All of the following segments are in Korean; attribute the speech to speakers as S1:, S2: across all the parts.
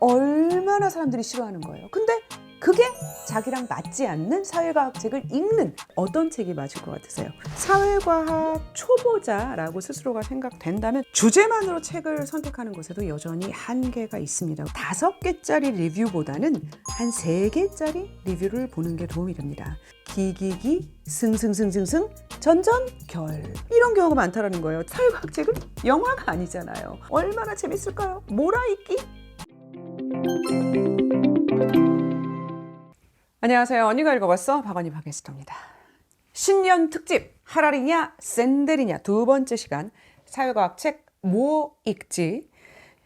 S1: 얼마나 사람들이 싫어하는 거예요. 근데 그게 자기랑 맞지 않는 사회과학 책을 읽는, 어떤 책이 맞을 것 같으세요? 사회과학 초보자라고 스스로가 생각된다면 주제만으로 책을 선택하는 것에도 여전히 한계가 있습니다. 5개짜리 리뷰보다는 한 3개짜리 리뷰를 보는 게 도움이 됩니다. 기기기, 승승승승승, 전전결, 이런 경우가 많다라는 거예요. 사회과학 책은 영화가 아니잖아요. 얼마나 재밌을까요? 몰아읽기. 안녕하세요. 언니가 읽어봤어. 박언니 팟캐스트입니다. 신년 특집 하라리냐 샌델이냐 2번째 시간, 사회과학 책 뭐 읽지,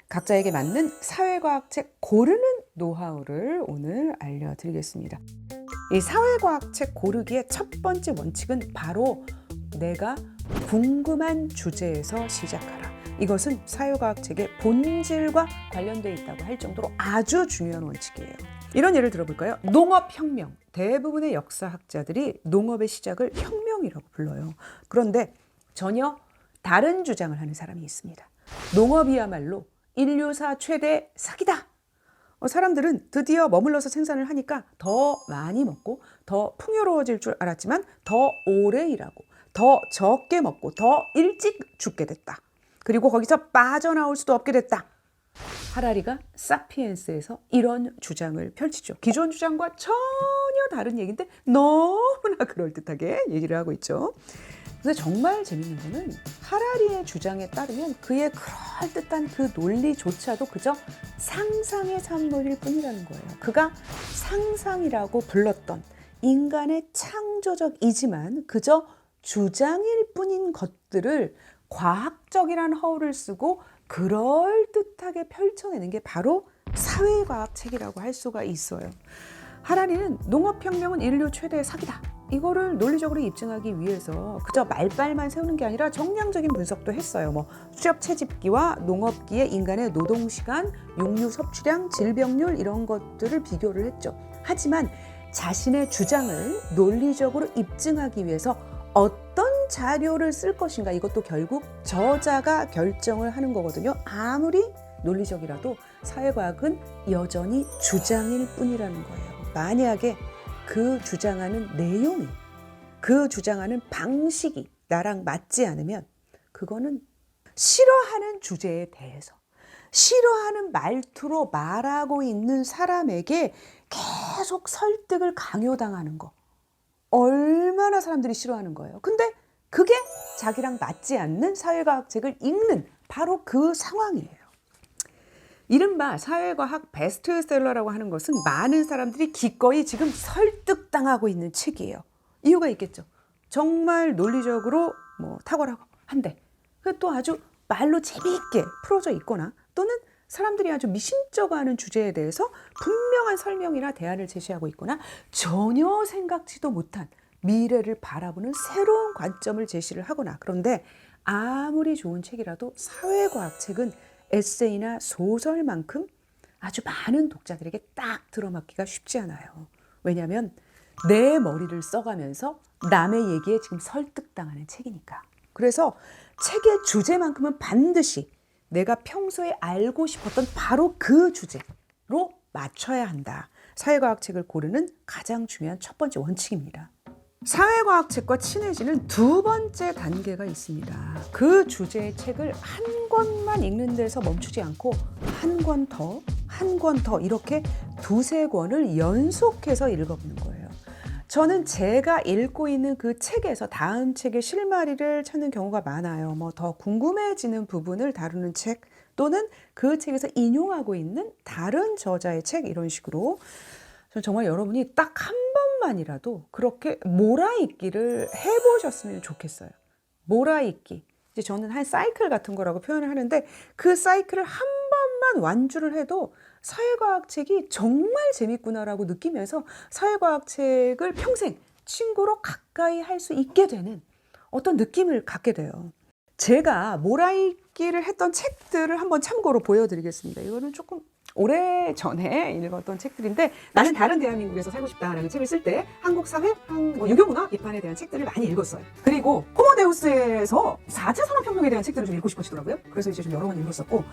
S1: 각자에게 맞는 사회과학 책 고르는 노하우를 오늘 알려드리겠습니다. 이 사회과학 책 고르기의 첫 번째 원칙은 바로 내가 궁금한 주제에서 시작하라. 이것은 사회과학 책의 본질과 관련되어 있다고 할 정도로 아주 중요한 원칙이에요. 이런 예를 들어볼까요? 농업혁명. 대부분의 역사학자들이 농업의 시작을 혁명이라고 불러요. 그런데 전혀 다른 주장을 하는 사람이 있습니다. 농업이야말로 인류사 최대 사기다. 사람들은 드디어 머물러서 생산을 하니까 더 많이 먹고 더 풍요로워질 줄 알았지만 더 오래 일하고 더 적게 먹고 더 일찍 죽게 됐다. 그리고 거기서 빠져나올 수도 없게 됐다. 하라리가 사피엔스에서 이런 주장을 펼치죠. 기존 주장과 전혀 다른 얘기인데 너무나 그럴듯하게 얘기를 하고 있죠. 근데 정말 재밌는 거는 하라리의 주장에 따르면 그의 그럴듯한 그 논리조차도 그저 상상의 산물일 뿐이라는 거예요. 그가 상상이라고 불렀던 인간의 창조적이지만 그저 주장일 뿐인 것들을 과학적이란 허울을 쓰고 그럴듯하게 펼쳐내는 게 바로 사회과학 책이라고 할 수가 있어요. 하라리는 농업혁명은 인류 최대의 사기다. 이거를 논리적으로 입증하기 위해서 그저 말빨만 세우는 게 아니라 정량적인 분석도 했어요. 수렵 채집기와 농업기의 인간의 노동시간, 육류 섭취량, 질병률 이런 것들을 비교를 했죠. 하지만 자신의 주장을 논리적으로 입증하기 위해서 어떤 자료를 쓸 것인가, 이것도 결국 저자가 결정을 하는 거거든요. 아무리 논리적이라도 사회과학은 여전히 주장일 뿐이라는 거예요. 만약에 그 주장하는 내용이, 그 주장하는 방식이 나랑 맞지 않으면 그거는 싫어하는 주제에 대해서 싫어하는 말투로 말하고 있는 사람에게 계속 설득을 강요당하는 거, 얼마나 사람들이 싫어하는 거예요. 근데 그게 자기랑 맞지 않는 사회과학 책을 읽는 바로 그 상황이에요. 이른바 사회과학 베스트셀러라고 하는 것은 많은 사람들이 기꺼이 지금 설득당하고 있는 책이에요. 이유가 있겠죠. 정말 논리적으로 탁월하고 한데 또 아주 말로 재미있게 풀어져 있거나, 또는 사람들이 아주 미심쩍어하는 주제에 대해서 분명한 설명이나 대안을 제시하고 있거나, 전혀 생각지도 못한 미래를 바라보는 새로운 관점을 제시를 하거나. 그런데 아무리 좋은 책이라도 사회과학 책은 에세이나 소설만큼 아주 많은 독자들에게 딱 들어맞기가 쉽지 않아요. 왜냐하면 내 머리를 써가면서 남의 얘기에 지금 설득당하는 책이니까. 그래서 책의 주제만큼은 반드시 내가 평소에 알고 싶었던 바로 그 주제로 맞춰야 한다. 사회과학 책을 고르는 가장 중요한 첫 번째 원칙입니다. 사회과학 책과 친해지는 2번째 단계가 있습니다. 그 주제의 책을 한 권만 읽는 데서 멈추지 않고 한 권 더, 한 권 더, 이렇게 2-3권을 연속해서 읽어보는 거예요. 저는 제가 읽고 있는 그 책에서 다음 책의 실마리를 찾는 경우가 많아요. 더 궁금해지는 부분을 다루는 책, 또는 그 책에서 인용하고 있는 다른 저자의 책, 이런 식으로. 저는 정말 여러분이 딱 한 번만이라도 그렇게 몰아읽기를 해보셨으면 좋겠어요. 몰아읽기. 이제 저는 한 사이클 같은 거라고 표현을 하는데, 그 사이클을 한 번만 완주를 해도 사회과학 책이 정말 재밌구나라고 느끼면서 사회과학 책을 평생 친구로 가까이 할 수 있게 되는 어떤 느낌을 갖게 돼요. 제가 몰아읽기를 했던 책들을 한번 참고로 보여드리겠습니다. 이거는 조금 오래 전에 읽었던 책들인데 나는 다른 대한민국에서 살고 싶다라는 책을 쓸 때 한국 사회, 유교문화 비판에 대한 책들을 많이 읽었어요. 그리고 호모데우스에서 4차 산업혁명에 대한 책들을 좀 읽고 싶어지더라고요. 그래서 이제 좀 여러 번 읽었었고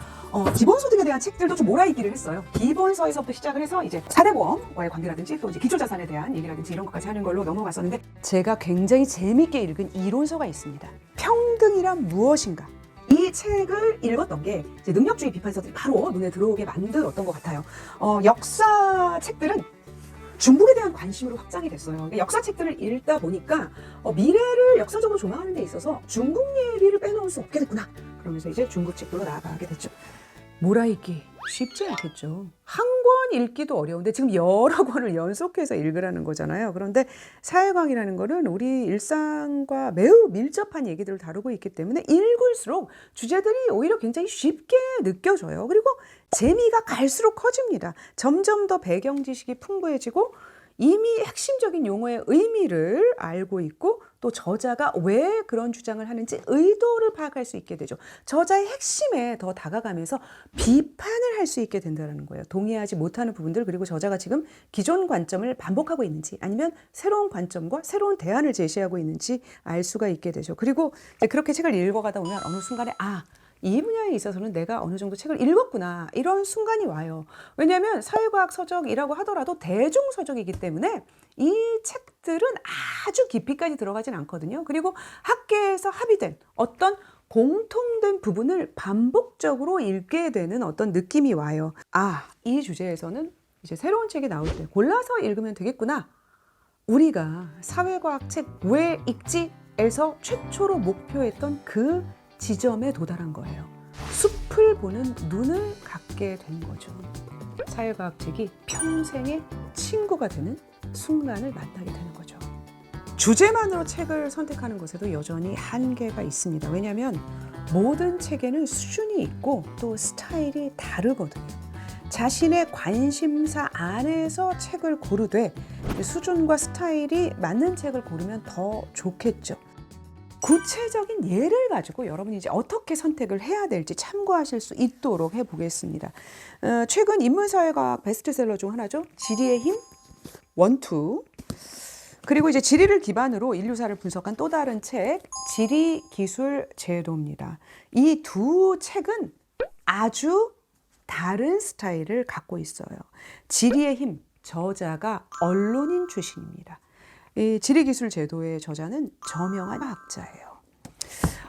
S1: 기본소득에 대한 책들도 좀 몰아읽기를 했어요. 기본서에서부터 시작을 해서 이제 4대 보험과의 관계라든지 또 이제 기초자산에 대한 얘기라든지 이런 것까지 하는 걸로 넘어갔었는데 제가 굉장히 재밌게 읽은 이론서가 있습니다. 평등이란 무엇인가? 이 책을 읽었던 게 이제 능력주의 비판서들이 바로 눈에 들어오게 만들었던 것 같아요. 역사 책들은 중국에 대한 관심으로 확장이 됐어요. 역사책들을 읽다 보니까 미래를 역사적으로 조망하는 데 있어서 중국 얘기를 빼놓을 수 없게 됐구나. 그러면서 이제 중국 책들로 나아가게 됐죠. 몰아읽기 쉽지 않겠죠. 한 권 읽기도 어려운데 지금 여러 권을 연속해서 읽으라는 거잖아요. 그런데 사회과학이라는 거는 우리 일상과 매우 밀접한 얘기들을 다루고 있기 때문에 읽을수록 주제들이 오히려 굉장히 쉽게 느껴져요. 그리고 재미가 갈수록 커집니다. 점점 더 배경 지식이 풍부해지고 이미 핵심적인 용어의 의미를 알고 있고 또 저자가 왜 그런 주장을 하는지 의도를 파악할 수 있게 되죠. 저자의 핵심에 더 다가가면서 비판을 할 수 있게 된다는 거예요. 동의하지 못하는 부분들 그리고 저자가 지금 기존 관점을 반복하고 있는지 아니면 새로운 관점과 새로운 대안을 제시하고 있는지 알 수가 있게 되죠. 그리고 그렇게 책을 읽어가다 보면 어느 순간에 이 분야에 있어서는 내가 어느 정도 책을 읽었구나 이런 순간이 와요. 왜냐하면 사회과학 서적이라고 하더라도 대중서적이기 때문에 이 책들은 아주 깊이까지 들어가진 않거든요. 그리고 학계에서 합의된 어떤 공통된 부분을 반복적으로 읽게 되는 어떤 느낌이 와요. 이 주제에서는 이제 새로운 책이 나올 때 골라서 읽으면 되겠구나. 우리가 사회과학 책 왜 읽지에서 최초로 목표했던 그 지점에 도달한 거예요. 숲을 보는 눈을 갖게 된 거죠. 사회과학 책이 평생의 친구가 되는 순간을 만나게 되는 거죠. 주제만으로 책을 선택하는 것에도 여전히 한계가 있습니다. 왜냐하면 모든 책에는 수준이 있고 또 스타일이 다르거든요. 자신의 관심사 안에서 책을 고르되 수준과 스타일이 맞는 책을 고르면 더 좋겠죠. 구체적인 예를 가지고 여러분이 이제 어떻게 선택을 해야 될지 참고하실 수 있도록 해보겠습니다. 최근 인문사회과학 베스트셀러 중 하나죠. 지리의 힘 1, 2. 그리고 이제 지리를 기반으로 인류사를 분석한 또 다른 책, 지리기술제도입니다. 이 두 책은 아주 다른 스타일을 갖고 있어요. 지리의 힘, 저자가 언론인 출신입니다. 이 지리기술제도의 저자는 저명한 학자예요.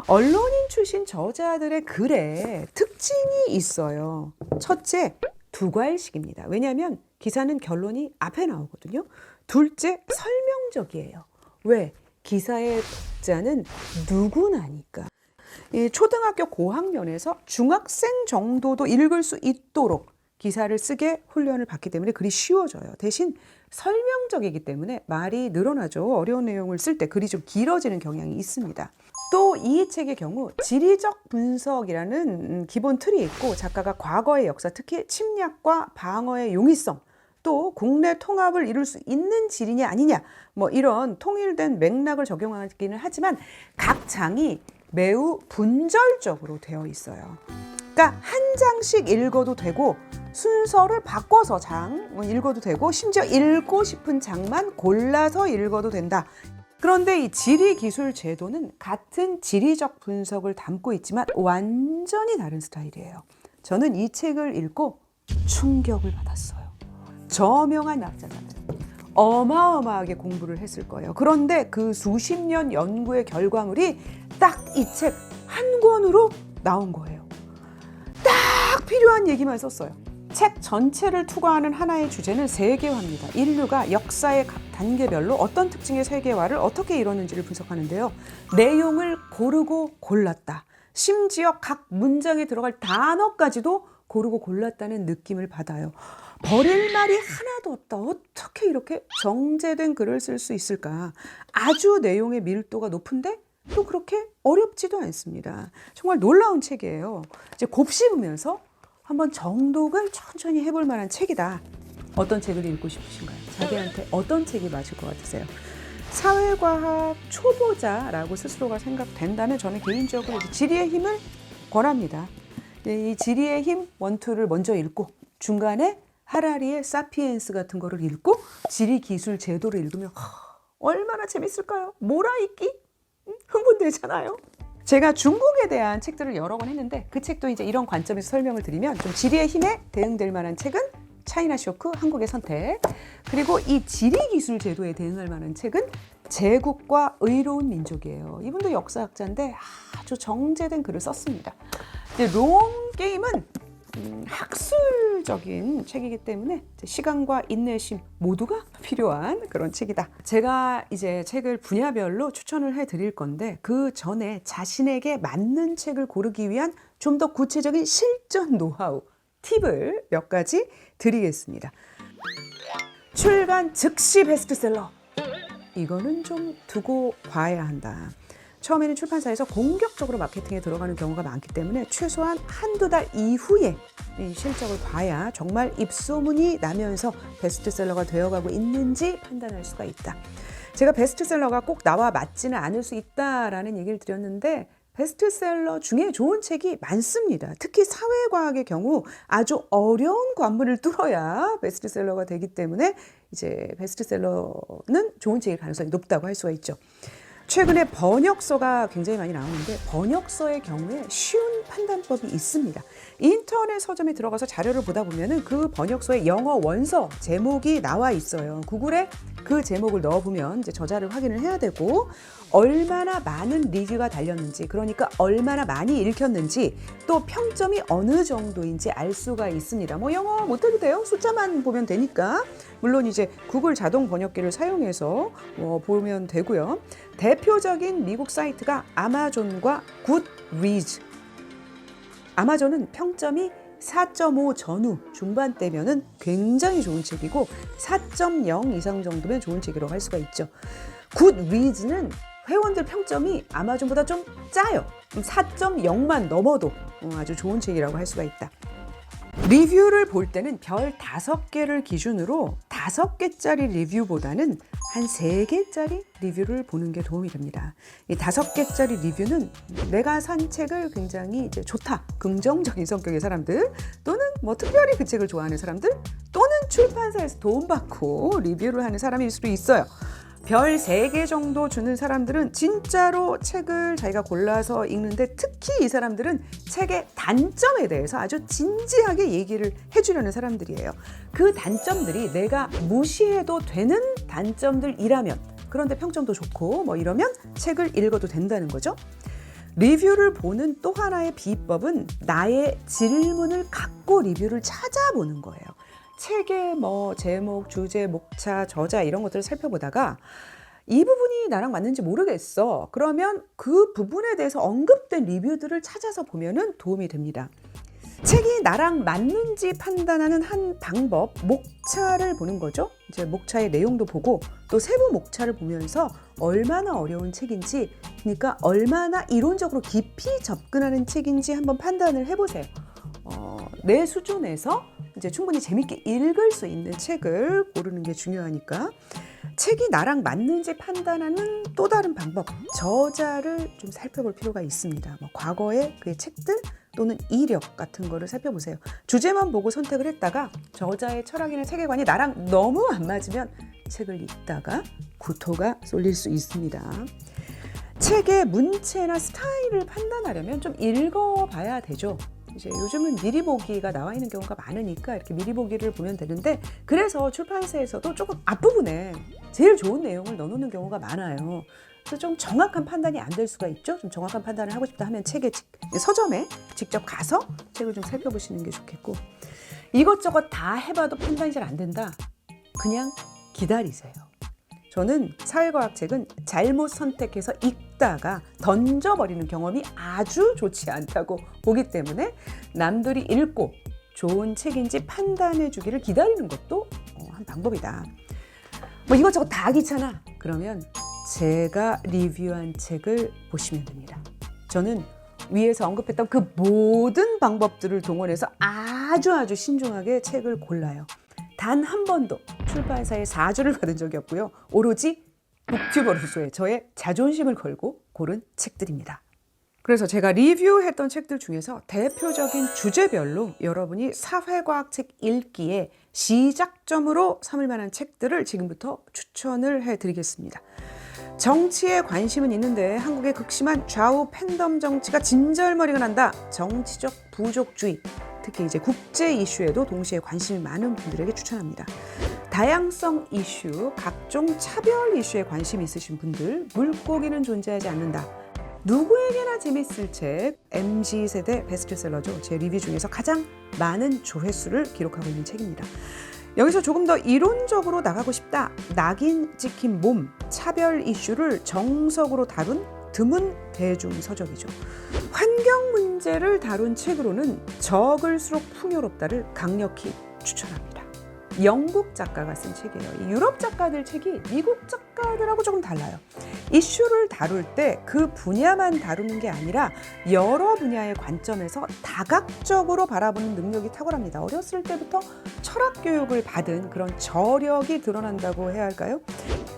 S1: 언론인 출신 저자들의 글에 특징이 있어요. 첫째, 두괄식입니다. 왜냐하면 기사는 결론이 앞에 나오거든요. 둘째, 설명적이에요. 왜? 기사의 독자는 누구나니까. 이 초등학교 고학년에서 중학생 정도도 읽을 수 있도록 기사를 쓰게 훈련을 받기 때문에 글이 쉬워져요. 대신 설명적이기 때문에 말이 늘어나죠. 어려운 내용을 쓸 때 글이 좀 길어지는 경향이 있습니다. 또 이 책의 경우 지리적 분석이라는 기본 틀이 있고 작가가 과거의 역사, 특히 침략과 방어의 용이성, 또 국내 통합을 이룰 수 있는 지리냐 아니냐 이런 통일된 맥락을 적용하기는 하지만 각 장이 매우 분절적으로 되어 있어요. 그러니까 한 장씩 읽어도 되고 순서를 바꿔서 장 읽어도 되고 심지어 읽고 싶은 장만 골라서 읽어도 된다. 그런데 이 지리기술제도는 같은 지리적 분석을 담고 있지만 완전히 다른 스타일이에요. 저는 이 책을 읽고 충격을 받았어요. 저명한 학자잖아요. 어마어마하게 공부를 했을 거예요. 그런데 그 수십 년 연구의 결과물이 딱 이 책 한 권으로 나온 거예요. 딱 필요한 얘기만 썼어요. 책 전체를 투과하는 하나의 주제는 세계화입니다. 인류가 역사의 각 단계별로 어떤 특징의 세계화를 어떻게 이뤘는지를 분석하는데요. 내용을 고르고 골랐다. 심지어 각 문장에 들어갈 단어까지도 고르고 골랐다는 느낌을 받아요. 버릴 말이 하나도 없다. 어떻게 이렇게 정제된 글을 쓸 수 있을까? 아주 내용의 밀도가 높은데 또 그렇게 어렵지도 않습니다. 정말 놀라운 책이에요. 이제 곱씹으면서 한번 정독을 천천히 해볼 만한 책이다. 어떤 책을 읽고 싶으신가요? 자기한테 어떤 책이 맞을 것 같으세요? 사회과학 초보자라고 스스로가 생각된다면 저는 개인적으로 지리의 힘을 권합니다. 이 지리의 힘 1, 2를 먼저 읽고 중간에 하라리의 사피엔스 같은 거를 읽고 지리기술 제도를 읽으면 얼마나 재밌을까요? 몰아읽기? 흥분되잖아요. 제가 중국에 대한 책들을 여러 권 했는데 그 책도 이제 이런 관점에서 설명을 드리면 좀 지리의 힘에 대응될 만한 책은 차이나 쇼크, 한국의 선택. 그리고 이 지리기술 제도에 대응할 만한 책은 제국과 의로운 민족이에요. 이분도 역사학자인데 아주 정제된 글을 썼습니다. 롱 게임은 학술적인 책이기 때문에 시간과 인내심 모두가 필요한 그런 책이다. 제가 이제 책을 분야별로 추천을 해드릴 건데 그 전에 자신에게 맞는 책을 고르기 위한 좀 더 구체적인 실전 노하우, 팁을 몇 가지 드리겠습니다. 출간 즉시 베스트셀러. 이거는 좀 두고 봐야 한다. 처음에는 출판사에서 공격적으로 마케팅에 들어가는 경우가 많기 때문에 최소한 한두 달 이후에 이 실적을 봐야 정말 입소문이 나면서 베스트셀러가 되어가고 있는지 판단할 수가 있다. 제가 베스트셀러가 꼭 나와 맞지는 않을 수 있다라는 얘기를 드렸는데 베스트셀러 중에 좋은 책이 많습니다. 특히 사회과학의 경우 아주 어려운 관문을 뚫어야 베스트셀러가 되기 때문에 이제 베스트셀러는 좋은 책일 가능성이 높다고 할 수가 있죠. 최근에 번역서가 굉장히 많이 나오는데 번역서의 경우에 쉬운 판단법이 있습니다. 인터넷 서점에 들어가서 자료를 보다 보면은 그 번역서의 영어 원서 제목이 나와 있어요. 구글에 그 제목을 넣어보면 이제 저자를 확인을 해야 되고 얼마나 많은 리뷰가 달렸는지, 그러니까 얼마나 많이 읽혔는지, 또 평점이 어느 정도인지 알 수가 있습니다. 뭐 영어 못해도 돼요. 숫자만 보면 되니까. 물론 이제 구글 자동 번역기를 사용해서 보면 되고요. 대표적인 미국 사이트가 아마존과 굿리즈. 아마존은 평점이 4.5 전후 중반대면은 굉장히 좋은 책이고 4.0 이상 정도면 좋은 책이라고 할 수가 있죠. 굿리즈는 회원들 평점이 아마존보다 좀 짜요. 4.0만 넘어도 아주 좋은 책이라고 할 수가 있다. 리뷰를 볼 때는 별 5개를 기준으로 5개짜리 리뷰보다는 한 3개짜리 리뷰를 보는 게 도움이 됩니다. 이 5개짜리 리뷰는 내가 산 책을 굉장히 이제 좋다, 긍정적인 성격의 사람들, 또는 뭐 특별히 그 책을 좋아하는 사람들, 또는 출판사에서 도움받고 리뷰를 하는 사람일 수도 있어요. 별 3개 정도 주는 사람들은 진짜로 책을 자기가 골라서 읽는데 특히 이 사람들은 책의 단점에 대해서 아주 진지하게 얘기를 해주려는 사람들이에요. 그 단점들이 내가 무시해도 되는 단점들이라면, 그런데 평점도 좋고 뭐 이러면 책을 읽어도 된다는 거죠. 리뷰를 보는 또 하나의 비법은 나의 질문을 갖고 리뷰를 찾아보는 거예요. 책의 뭐 제목, 주제, 목차, 저자 이런 것들을 살펴보다가 이 부분이 나랑 맞는지 모르겠어. 그러면 그 부분에 대해서 언급된 리뷰들을 찾아서 보면은 도움이 됩니다. 책이 나랑 맞는지 판단하는 한 방법, 목차를 보는 거죠. 이제 목차의 내용도 보고 또 세부 목차를 보면서 얼마나 어려운 책인지, 그러니까 얼마나 이론적으로 깊이 접근하는 책인지 한번 판단을 해보세요. 내 수준에서 이제 충분히 재밌게 읽을 수 있는 책을 고르는 게 중요하니까 책이 나랑 맞는지 판단하는 또 다른 방법, 저자를 좀 살펴볼 필요가 있습니다. 뭐 과거의 그의 책들 또는 이력 같은 거를 살펴보세요. 주제만 보고 선택을 했다가 저자의 철학이나 세계관이 나랑 너무 안 맞으면 책을 읽다가 구토가 쏠릴 수 있습니다. 책의 문체나 스타일을 판단하려면 좀 읽어봐야 되죠. 이제 요즘은 미리 보기가 나와 있는 경우가 많으니까 이렇게 미리 보기를 보면 되는데, 그래서 출판사에서도 조금 앞부분에 제일 좋은 내용을 넣어놓는 경우가 많아요. 그래서 좀 정확한 판단이 안 될 수가 있죠. 좀 정확한 판단을 하고 싶다 하면 서점에 직접 가서 책을 좀 살펴보시는 게 좋겠고, 이것저것 다 해봐도 판단이 잘 안 된다. 그냥 기다리세요. 저는 사회과학 책은 잘못 선택해서 읽다가 던져버리는 경험이 아주 좋지 않다고 보기 때문에 남들이 읽고 좋은 책인지 판단해 주기를 기다리는 것도 한 방법이다. 뭐 이것저것 다 귀찮아. 그러면 제가 리뷰한 책을 보시면 됩니다. 저는 위에서 언급했던 그 모든 방법들을 동원해서 아주 신중하게 책을 골라요. 단 한 번도 출판사의 사주를 받은 적이 없고요. 오로지 북튜버로서의 저의 자존심을 걸고 고른 책들입니다. 그래서 제가 리뷰했던 책들 중에서 대표적인 주제별로 여러분이 사회과학 책 읽기에 시작점으로 삼을 만한 책들을 지금부터 추천을 해드리겠습니다. 정치에 관심은 있는데 한국의 극심한 좌우 팬덤 정치가 진절머리가 난다. 정치적 부족주의, 특히 이제 국제 이슈에도 동시에 관심이 많은 분들에게 추천합니다. 다양성 이슈, 각종 차별 이슈에 관심이 있으신 분들, 물고기는 존재하지 않는다. 누구에게나 재밌을 책, MZ세대 베스트셀러죠. 제 리뷰 중에서 가장 많은 조회수를 기록하고 있는 책입니다. 여기서 조금 더 이론적으로 나가고 싶다. 낙인 찍힌 몸, 차별 이슈를 정석으로 다룬 드문 대중서적이죠. 환경 문제를 다룬 책으로는 적을수록 풍요롭다를 강력히 추천합니다. 영국 작가가 쓴 책이에요. 이 유럽 작가들 책이 미국 작가들하고 조금 달라요. 이슈를 다룰 때 그 분야만 다루는 게 아니라 여러 분야의 관점에서 다각적으로 바라보는 능력이 탁월합니다. 어렸을 때부터 철학 교육을 받은 그런 저력이 드러난다고 해야 할까요?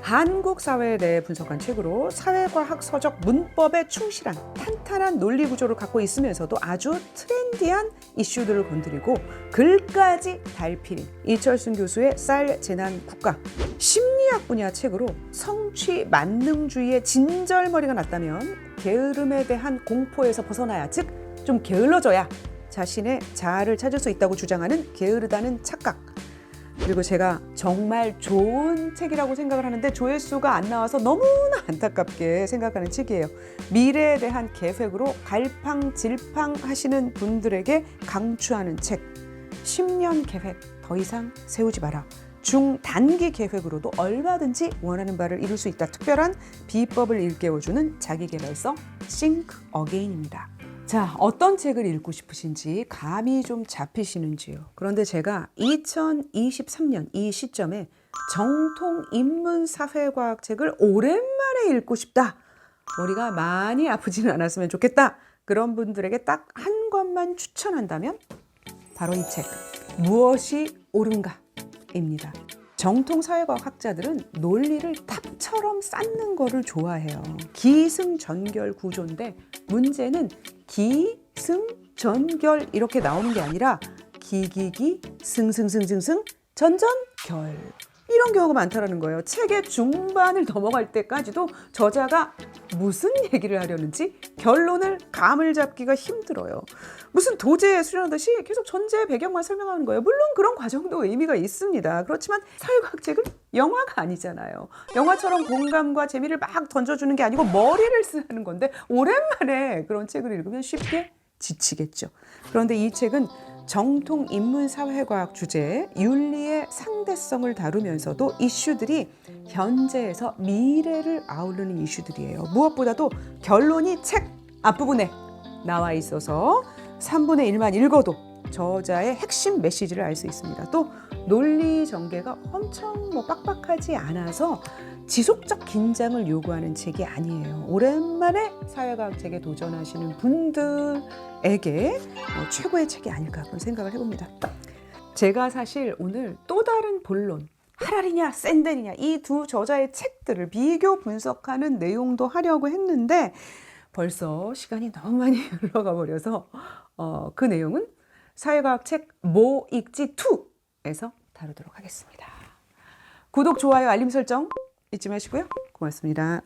S1: 한국 사회에 대해 분석한 책으로 사회과학 서적 문법에 충실한 탄탄한 논리 구조를 갖고 있으면서도 아주 트렌디한 이슈들을 건드리고 글까지 달필인 이철순 교수의 쌀 재난 국가, 심리학 분야 책으로 성취 만능주의의 진절머리가 났다면 게으름에 대한 공포에서 벗어나야, 즉 좀 게을러져야 자신의 자아를 찾을 수 있다고 주장하는 게으르다는 착각. 그리고 제가 정말 좋은 책이라고 생각을 하는데 조회수가 안 나와서 너무나 안타깝게 생각하는 책이에요. 미래에 대한 계획으로 갈팡질팡 하시는 분들에게 강추하는 책. 10년 계획 더 이상 세우지 마라. 중단기 계획으로도 얼마든지 원하는 바를 이룰 수 있다. 특별한 비법을 일깨워주는 자기계발서 Think Again입니다. 자, 어떤 책을 읽고 싶으신지 감이 좀 잡히시는지요? 그런데 제가 2023년 이 시점에 정통 인문사회과학 책을 오랜만에 읽고 싶다. 머리가 많이 아프지는 않았으면 좋겠다. 그런 분들에게 딱 한 권만 추천한다면 바로 이 책, 무엇이 옳은가입니다. 정통 사회과학 학자들은 논리를 탑처럼 쌓는 거를 좋아해요. 기승전결 구조인데 문제는 기승전결 이렇게 나오는 게 아니라 기기기 승승승승승 전전결 이런 경우가 많다라는 거예요. 책의 중반을 넘어갈 때까지도 저자가 무슨 얘기를 하려는지 결론을 감을 잡기가 힘들어요. 무슨 도제에 수련하듯이 계속 전제 배경만 설명하는 거예요. 물론 그런 과정도 의미가 있습니다. 그렇지만 사회과학 책은 영화가 아니잖아요. 영화처럼 공감과 재미를 막 던져주는 게 아니고 머리를 쓰는 건데 오랜만에 그런 책을 읽으면 쉽게 지치겠죠. 그런데 이 책은 정통 인문사회과학 주제에 윤리의 상대성을 다루면서도 이슈들이 현재에서 미래를 아우르는 이슈들이에요. 무엇보다도 결론이 책 앞부분에 나와 있어서 3분의 1만 읽어도 저자의 핵심 메시지를 알 수 있습니다. 또 논리 전개가 엄청 빡빡하지 않아서 지속적 긴장을 요구하는 책이 아니에요. 오랜만에 사회과학 책에 도전하시는 분들에게 최고의 책이 아닐까 그런 생각을 해봅니다. 제가 사실 오늘 또 다른 본론, 하라리냐 샌델이냐 이 두 저자의 책들을 비교 분석하는 내용도 하려고 했는데 벌써 시간이 너무 많이 흘러가 버려서 그 내용은 사회과학 책 뭐 읽지 2에서 다루도록 하겠습니다. 구독, 좋아요, 알림 설정 잊지 마시고요. 고맙습니다.